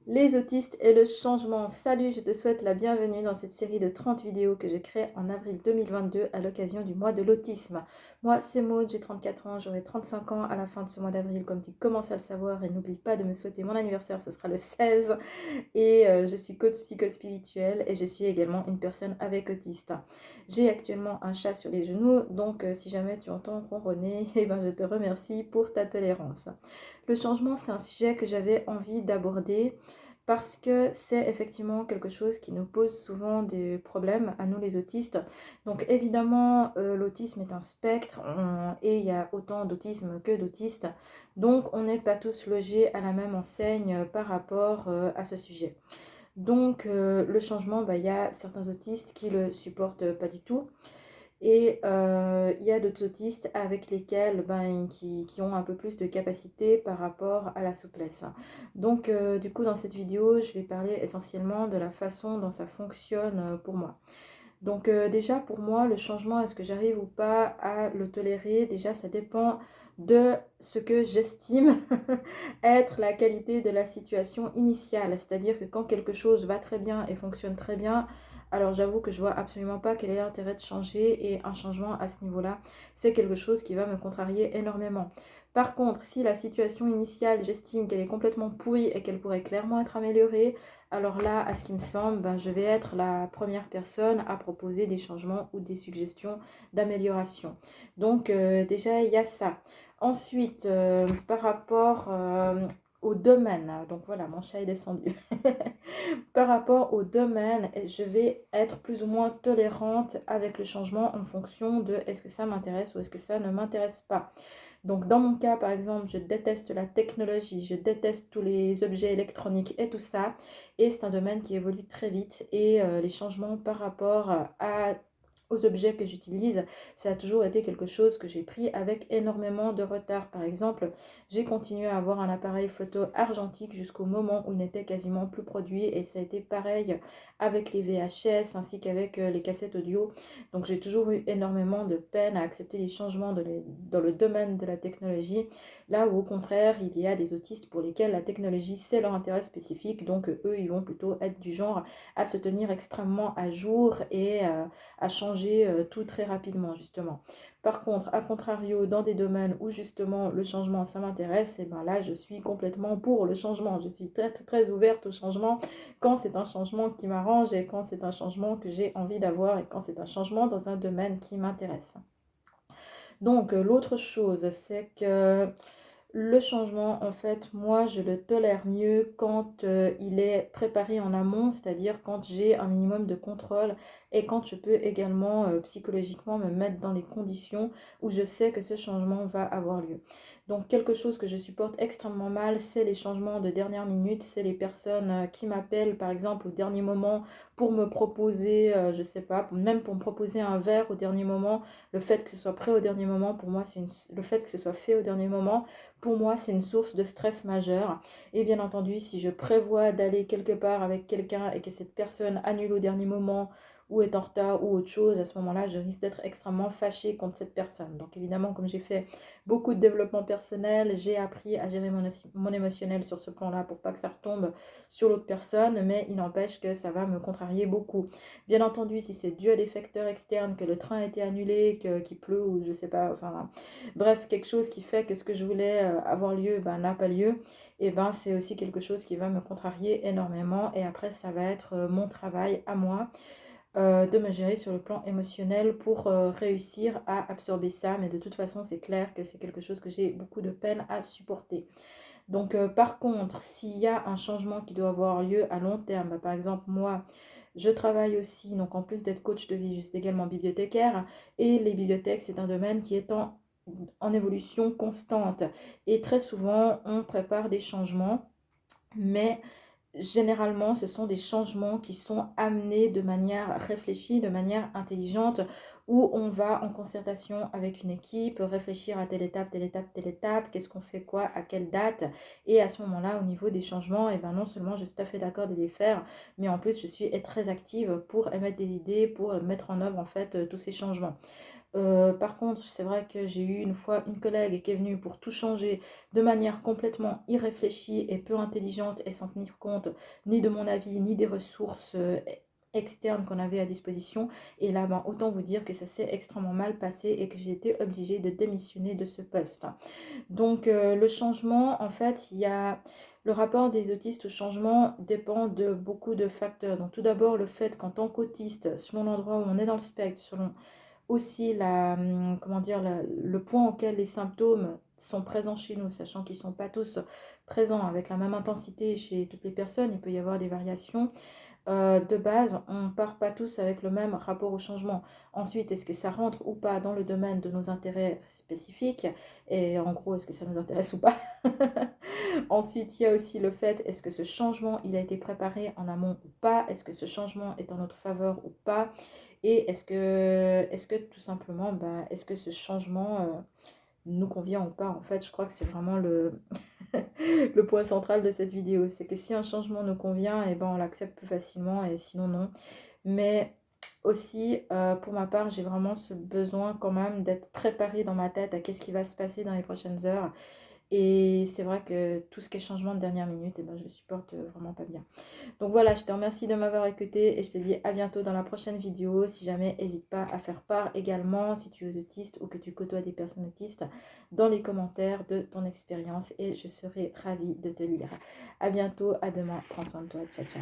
Les autistes et le changement. Salut, je te souhaite la bienvenue dans cette série de 30 vidéos que j'ai créée en avril 2022 à l'occasion du mois de l'autisme. Moi, c'est Maud, j'ai 34 ans, j'aurai 35 ans à la fin de ce mois d'avril, comme tu commences à le savoir. Et n'oublie pas de me souhaiter mon anniversaire, ce sera le 16. Et je suis coach psychospirituel et je suis également une personne avec autisme. J'ai actuellement un chat sur les genoux, donc si jamais tu entends ronronner, eh ben, je te remercie pour ta tolérance. Le changement, c'est un sujet que j'avais envie d'aborder parce que c'est effectivement quelque chose qui nous pose souvent des problèmes à nous les autistes. Donc évidemment, l'autisme est un spectre et il y a autant d'autisme que d'autistes. Donc on n'est pas tous logés à la même enseigne par rapport à ce sujet. Donc le changement, il y a certains autistes qui le supportent pas du tout. Et il y a d'autres autistes avec lesquels qui ont un peu plus de capacité par rapport à la souplesse. Donc du coup dans cette vidéo je vais parler essentiellement de la façon dont ça fonctionne pour moi. Donc déjà pour moi le changement, est-ce que j'arrive ou pas à le tolérer? Déjà ça dépend de ce que j'estime être la qualité de la situation initiale. C'est-à-dire que quand quelque chose va très bien et fonctionne très bien, alors j'avoue que je vois absolument pas quel est l'intérêt de changer, et un changement à ce niveau-là, c'est quelque chose qui va me contrarier énormément. Par contre, si la situation initiale, j'estime qu'elle est complètement pourrie et qu'elle pourrait clairement être améliorée, alors là, à ce qui me semble, je vais être la première personne à proposer des changements ou des suggestions d'amélioration. Donc déjà, il y a ça. Ensuite, par rapport au domaine, donc voilà, mon chat est descendu. Par rapport au domaine, je vais être plus ou moins tolérante avec le changement en fonction de est-ce que ça m'intéresse ou est-ce que ça ne m'intéresse pas. Donc dans mon cas, par exemple, je déteste la technologie, je déteste tous les objets électroniques et tout ça. Et c'est un domaine qui évolue très vite, et les changements par rapport aux objets que j'utilise, ça a toujours été quelque chose que j'ai pris avec énormément de retard. Par exemple, j'ai continué à avoir un appareil photo argentique jusqu'au moment où il n'était quasiment plus produit, et ça a été pareil avec les VHS ainsi qu'avec les cassettes audio. Donc j'ai toujours eu énormément de peine à accepter les changements dans le domaine de la technologie, là où au contraire il y a des autistes pour lesquels la technologie c'est leur intérêt spécifique, donc eux ils vont plutôt être du genre à se tenir extrêmement à jour et à changer tout très rapidement justement. Par contre, à contrario, dans des domaines où justement le changement ça m'intéresse, et ben là je suis complètement pour le changement, je suis très très, très ouverte au changement quand c'est un changement qui m'arrange et quand c'est un changement que j'ai envie d'avoir et quand c'est un changement dans un domaine qui m'intéresse. Donc l'autre chose, c'est que le changement, en fait, moi, je le tolère mieux quand il est préparé en amont, c'est-à-dire quand j'ai un minimum de contrôle et quand je peux également psychologiquement me mettre dans les conditions où je sais que ce changement va avoir lieu. Donc, quelque chose que je supporte extrêmement mal, c'est les changements de dernière minute, c'est les personnes qui m'appellent, par exemple, au dernier moment pour me proposer, je sais pas, même pour me proposer un verre au dernier moment. Le fait que ce soit prêt au dernier moment, pour moi, le fait que ce soit fait au dernier moment, pour moi, c'est une source de stress majeur. Et bien entendu, si je prévois d'aller quelque part avec quelqu'un et que cette personne annule au dernier moment ou est en retard ou autre chose, à ce moment-là, je risque d'être extrêmement fâchée contre cette personne. Donc évidemment, comme j'ai fait beaucoup de développement personnel, j'ai appris à gérer mon émotionnel sur ce plan-là pour pas que ça retombe sur l'autre personne, mais il n'empêche que ça va me contrarier beaucoup. Bien entendu, si c'est dû à des facteurs externes, que le train a été annulé, qu'il pleut ou je sais pas, enfin bref, quelque chose qui fait que ce que je voulais avoir lieu n'a pas lieu, et c'est aussi quelque chose qui va me contrarier énormément, et après ça va être mon travail à moi de me gérer sur le plan émotionnel pour réussir à absorber ça, mais de toute façon c'est clair que c'est quelque chose que j'ai beaucoup de peine à supporter. Donc par contre, s'il y a un changement qui doit avoir lieu à long terme, par exemple moi je travaille aussi, donc en plus d'être coach de vie, je suis également bibliothécaire, et les bibliothèques c'est un domaine qui est en évolution constante, et très souvent on prépare des changements, mais généralement, ce sont des changements qui sont amenés de manière réfléchie, de manière intelligente, où on va en concertation avec une équipe, réfléchir à telle étape, telle étape, telle étape, qu'est-ce qu'on fait quoi, à quelle date. Et à ce moment-là, au niveau des changements, non seulement je suis tout à fait d'accord de les faire, mais en plus je suis très active pour émettre des idées, pour mettre en œuvre en fait tous ces changements. Par contre, c'est vrai que j'ai eu une fois une collègue qui est venue pour tout changer de manière complètement irréfléchie et peu intelligente et sans tenir compte ni de mon avis, ni des ressources externes qu'on avait à disposition. Et là, ben, autant vous dire que ça s'est extrêmement mal passé et que j'ai été obligée de démissionner de ce poste. Donc, le changement, en fait, il y a... Le rapport des autistes au changement dépend de beaucoup de facteurs. Donc, tout d'abord, le fait qu'en tant qu'autiste, selon l'endroit où on est dans le spectre, selon aussi comment dire, le point auquel les symptômes sont présents chez nous, sachant qu'ils ne sont pas tous présents avec la même intensité chez toutes les personnes, il peut y avoir des variations. De base, on ne part pas tous avec le même rapport au changement. Ensuite, est-ce que ça rentre ou pas dans le domaine de nos intérêts spécifiques? Et en gros, est-ce que ça nous intéresse ou pas? Ensuite, il y a aussi le fait, est-ce que ce changement, il a été préparé en amont ou pas? Est-ce que ce changement est en notre faveur ou pas? Et est-ce que tout simplement, ben, est-ce que ce changement nous convient ou pas? En fait, je crois que c'est vraiment le point central de cette vidéo. C'est que si un changement nous convient, et ben, on l'accepte plus facilement et sinon non. Mais aussi, pour ma part, j'ai vraiment ce besoin quand même d'être préparée dans ma tête à qu'est-ce qui va se passer dans les prochaines heures. Et c'est vrai que tout ce qui est changement de dernière minute, et ben, je le supporte vraiment pas bien. Donc voilà, je te remercie de m'avoir écouté et je te dis à bientôt dans la prochaine vidéo. Si jamais, n'hésite pas à faire part également, si tu es autiste ou que tu côtoies des personnes autistes, dans les commentaires de ton expérience et je serai ravie de te lire. À bientôt, à demain, prends soin de toi, ciao ciao.